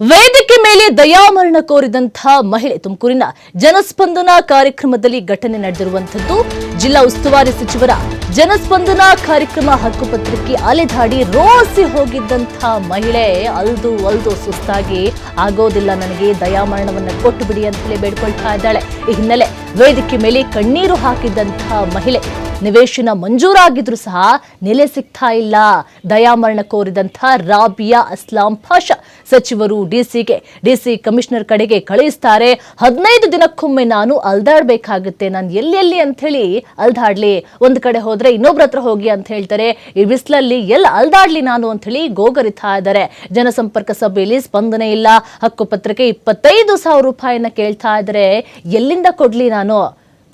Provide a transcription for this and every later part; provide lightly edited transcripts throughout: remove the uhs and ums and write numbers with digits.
ವೇದಿಕೆ ಮೇಲೆ ದಯಾಮರಣ ಕೋರಿದಂತಹ ಮಹಿಳೆ ತುಮಕೂರಿನ ಜನಸ್ಪಂದನ ಕಾರ್ಯಕ್ರಮದಲ್ಲಿ ಘಟನೆ ನಡೆದಿರುವಂತದ್ದು. ಜಿಲ್ಲಾ ಉಸ್ತುವಾರಿ ಸಚಿವರ ಜನಸ್ಪಂದನ ಕಾರ್ಯಕ್ರಮ ಹಕ್ಕುಪತ್ರಕ್ಕೆ ಅಲೆದಾಡಿ ರೋಸಿ ಹೋಗಿದ್ದಂತಹ ಮಹಿಳೆ ಅಲ್ದು ಸುಸ್ತಾಗಿ ಆಗೋದಿಲ್ಲ, ನನಗೆ ದಯಾಮರಣವನ್ನ ಕೊಟ್ಟು ಬಿಡಿ ಅಂತಲೇ ಬೇಡ್ಕೊಳ್ತಾ ಇದ್ದಾಳೆ. ಈ ಹಿನ್ನೆಲೆ ವೇದಿಕೆ ಮೇಲೆ ಕಣ್ಣೀರು ಹಾಕಿದ್ದಂತಹ ಮಹಿಳೆ ನಿವೇಶನ ಮಂಜೂರಾಗಿದ್ರು ಸಹ ನೆಲೆ ಸಿಗ್ತಾ ಇಲ್ಲ. ದಯಾಮರಣ ಕೋರಿದಂತಹ ರಾಬಿಯಾ ಅಸ್ಲಾಂ ಪಾಷಾ ಸಚಿವರು ಡಿಸಿ ಕಮಿಷನರ್ ಕಡೆಗೆ ಕಳಿಸ್ತಾರೆ. 15 ದಿನಕ್ಕೊಮ್ಮೆ ನಾನು ಅಲ್ದಾಡ್ಬೇಕಾಗುತ್ತೆ, ನಾನು ಎಲ್ಲಿ ಅಂತ ಹೇಳಿ ಅಲ್ದಾಡ್ಲಿ, ಒಂದ್ ಕಡೆ ಹೋದ್ರೆ ಇನ್ನೊಬ್ರ ಹತ್ರ ಹೋಗಿ ಅಂತ ಹೇಳ್ತಾರೆ. ಈ ಬಿಸಿಲಲ್ಲಿ ಎಲ್ಲಿ ಅಲ್ದಾಡ್ಲಿ ನಾನು ಅಂತ ಹೇಳಿ ಗೋಗರಿತಾ ಇದ್ದಾರೆ. ಜನಸಂಪರ್ಕ ಸಭೆಯಲ್ಲಿ ಸ್ಪಂದನೆ ಇಲ್ಲ. ಹಕ್ಕುಪತ್ರಕ್ಕೆ 25,000 ರೂಪಾಯಿನ ಕೇಳ್ತಾ ಇದ್ದಾರೆ. ಎಲ್ಲಿಂದ ಕೊಡ್ಲಿ ನಾನು?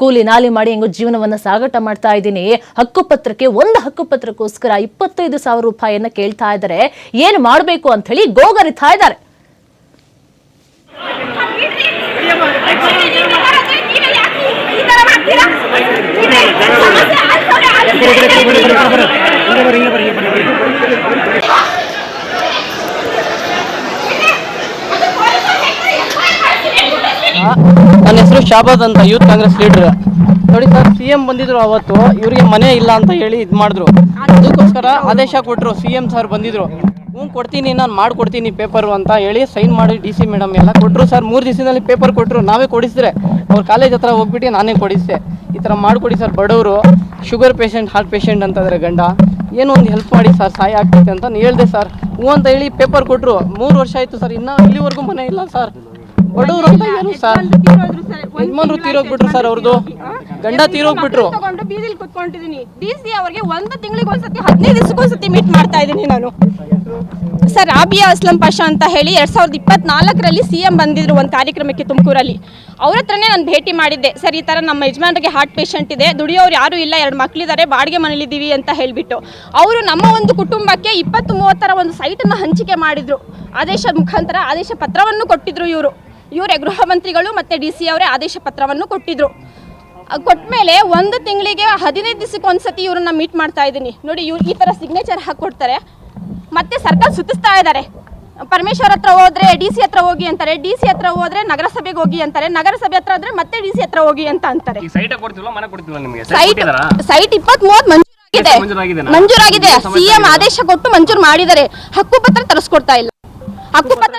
ಕೂಲಿ ನಾಲಿ ಮಾಡಿ ಹೆಂಗೋ ಜೀವನವನ್ನ ಸಾಗಾಟ ಮಾಡ್ತಾ ಇದ್ದೀನಿ. ಹಕ್ಕುಪತ್ರಕ್ಕೆ ಒಂದು ಹಕ್ಕುಪತ್ರಕ್ಕೋಸ್ಕರ 25,000 ರೂಪಾಯಿಯನ್ನ ಕೇಳ್ತಾ ಇದ್ದಾರೆ. ಏನ್ ಮಾಡ್ಬೇಕು ಅಂತ ಹೇಳಿ ಗೋಗರಿತಾ ಇದ್ದಾರೆ. ನನ್ನ ಹೆಸರು ಶಾಬಾದ್ ಅಂತ, ಯೂತ್ ಕಾಂಗ್ರೆಸ್ ಲೀಡರ್. ನೋಡಿ ಸರ್, CM ಬಂದಿದ್ರು ಅವತ್ತು, ಇವರಿಗೆ ಮನೆ ಇಲ್ಲ ಅಂತ ಹೇಳಿ ಇದು ಮಾಡಿದ್ರು. ಅದಕ್ಕೋಸ್ಕರ ಆದೇಶ ಕೊಟ್ಟರು. CM ಸರ್ ಬಂದಿದ್ರು, ಕೊಡ್ತೀನಿ, ನಾನು ಮಾಡಿಕೊಡ್ತೀನಿ ಪೇಪರು ಅಂತ ಹೇಳಿ ಸೈನ್ ಮಾಡಿ DC ಮೇಡಮ್ ಎಲ್ಲ ಕೊಟ್ಟರು ಸರ್. 3 ದಿವಸದಲ್ಲಿ ಪೇಪರ್ ಕೊಟ್ಟರು. ನಾವೇ ಕೊಡಿಸಿದ್ರೆ ಅವ್ರ ಕಾಲೇಜ್ ಹತ್ರ ಹೋಗ್ಬಿಟ್ಟು ನಾನೇ ಕೊಡಿಸಿದೆ. ಈ ಥರ ಮಾಡಿಕೊಡಿ ಸರ್, ಬಡವರು, ಶುಗರ್ ಪೇಷಂಟ್, ಹಾರ್ಟ್ ಪೇಷಂಟ್ ಅಂತಂದರೆ ಗಂಡ, ಏನೋ ಒಂದು ಹೆಲ್ಪ್ ಮಾಡಿ ಸರ್, ಸಹಾಯ ಆಗ್ತೈತೆ ಅಂತ ಹೇಳಿದೆ ಸರ್. ಅಂತ ಹೇಳಿ ಪೇಪರ್ ಕೊಟ್ಟರು. 3 ವರ್ಷ ಆಯಿತು ಸರ್, ಇನ್ನೂ ಇಲ್ಲಿವರೆಗೂ ಮನೆ ಇಲ್ಲ ಸರ್. ಬಡವರು ಅಂತ ಏನು ಸರ್, ಯಜಮಾನ್ರು ತೀರೋಗ್ಬಿಟ್ರು ಸರ್, ಅವ್ರದ್ದು ಗಂಡ ತೀರೋಗ್ಬಿಟ್ರು. ಬೀದಿಲಿ ಕುತ್ಕೊಂಡಿದ್ದೀನಿ. DC ಅವರಿಗೆ 1 ತಿಂಗಳಿಗೆ ಒಂದ್ಸತಿ 15 ದಿವಸಕ್ಕೊಂದ್ಸತಿ ಮೀಟ್ ಮಾಡ್ತಾ ಇದ್ದೀನಿ ನಾನು ಸರ್. ರಾಬಿಯಾ ಅಸ್ಲಾಂ ಪಾಷಾ ಅಂತ ಹೇಳಿ 2024ರಲ್ಲಿ CM ಬಂದಿದ್ರು ಒಂದು ಕಾರ್ಯಕ್ರಮಕ್ಕೆ ತುಮಕೂರಲ್ಲಿ. ಅವ್ರ ಹತ್ರನೇ ನಾನು ಭೇಟಿ ಮಾಡಿದ್ದೆ. ಸರ್, ಈ ಥರ ನಮ್ಮ ಯಜಮಾನ್ರಿಗೆ ಹಾರ್ಟ್ ಪೇಷಂಟ್ ಇದೆ, ದುಡಿಯೋರು ಯಾರೂ ಇಲ್ಲ, 2 ಮಕ್ಕಳಿದ್ದಾರೆ, ಬಾಡಿಗೆ ಮನೇಲಿದ್ದೀವಿ ಅಂತ ಹೇಳಿಬಿಟ್ಟು ಅವರು ನಮ್ಮ ಒಂದು ಕುಟುಂಬಕ್ಕೆ 20-30 ಒಂದು ಸೈಟನ್ನು ಹಂಚಿಕೆ ಮಾಡಿದ್ರು. ಆದೇಶ ಮುಖಾಂತರ ಆದೇಶ ಪತ್ರವನ್ನು ಕೊಟ್ಟಿದ್ರು. ಇವರೇ ಗೃಹ ಮಂತ್ರಿಗಳು ಮತ್ತು DC ಅವರೇ ಆದೇಶ ಪತ್ರವನ್ನು ಕೊಟ್ಟಿದ್ರು. ಕೊಟ್ಟಮೇಲೆ 1 ತಿಂಗಳಿಗೆ 15 ದಿವಸಕ್ಕೊಂದ್ಸತಿ ಇವ್ರನ್ನ ಮೀಟ್ ಮಾಡ್ತಾ ಇದ್ದೀನಿ. ನೋಡಿ, ಇವ್ರು ಈ ಥರ ಸಿಗ್ನೇಚರ್ ಹಾಕ್ಕೊಡ್ತಾರೆ, ಮತ್ತೆ ಸರ್ಕಾರ ಸುತ್ತಿಸ್ತಾ ಇದ್ದಾರೆ. ಪರಮೇಶ್ವರ್ ಹತ್ರ ಹೋದ್ರೆ DC ಹತ್ರ ಹೋಗಿ ಅಂತಾರೆ, DC ಹತ್ರ ಹೋದ್ರೆ ನಗರಸಭೆಗೆ ಹೋಗಿ ಅಂತಾರೆ, ನಗರಸಭೆ ಹತ್ರ ಆದ್ರೆ ಮತ್ತೆ DC ಹತ್ರ ಹೋಗಿ ಅಂತ ಅಂತಾರೆ. ಸೈಟ್ 20-30 ಮಂಜೂರಾಗಿದೆ. CM ಆದೇಶ ಕೊಟ್ಟು ಮಂಜೂರು ಮಾಡಿದ್ದಾರೆ. ಹಕ್ಕುಪತ್ರ ತರಿಸ್ಕೊಡ್ತಾ ಇಲ್ಲ. ಹಕ್ಕುಪತ್ರ